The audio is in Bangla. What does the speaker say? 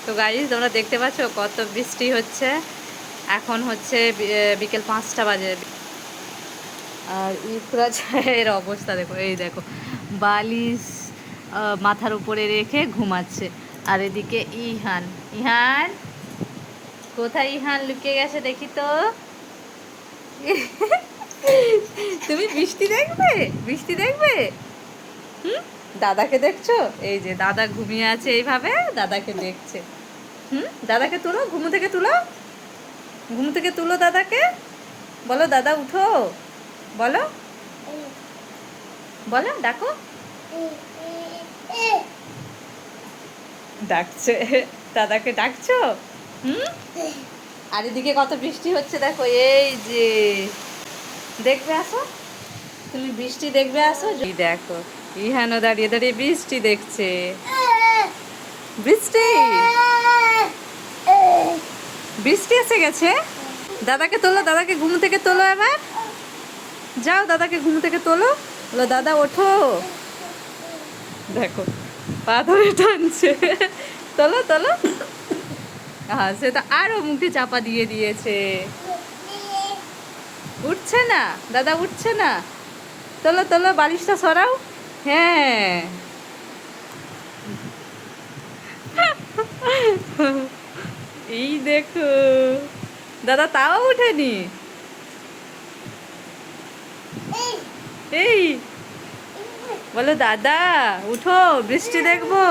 তো গাইস তোমরা দেখতে পাচ্ছ কত বৃষ্টি হচ্ছে। এখন হচ্ছে বিকেল 5টা বাজে। আর ইফরাজের অবস্থা দেখো, এই দেখো বালিশ মাথার উপরে রেখে ঘুমাচ্ছে। আর এদিকে ইহান, ইহান কোথায়? ইহান লুকিয়ে গেছে দেখি তো। তুমি বৃষ্টি দেখবে? বৃষ্টি দেখবে? হুম, দাদাকে দেখছো? এই যে দাদা ঘুমিয়ে আছে এইভাবে, দাদাকে দেখছে। দাদাকে তুলো, ঘুম থেকে তুলো, ঘুম থেকে তুলো দাদাকে। বলো দাদা উঠো, বলো, বলো, ডাকো। ডাকছে, দাদাকে ডাকছো? হুম। আর এদিকে কত বৃষ্টি হচ্ছে দেখো, এই যে দেখবে আসো, তুমি বৃষ্টি দেখবে আসো। দেখো ইহানও দাঁড়িয়ে দাঁড়িয়ে বৃষ্টি দেখছে। বৃষ্টি, বৃষ্টি এসে গেছে। দাদাকে তোলো, দাদাকে ঘুম থেকে তোলো এবার। যাও দাদাকে ঘুম থেকে তোলো, বলো দাদা ওঠো। দেখো পা ধরে টানছে। তোলো তোলো। হ্যাঁ সে তো আরো মুখে চাপা দিয়ে দিয়েছে। উঠছে না দাদা, উঠছে না। তোলো তোলো, বালিশটা সরাও। হ্যাঁ, এই দেখো দাদা তাও উঠেনি। এই বলো দাদা উঠো, বৃষ্টি দেখবো।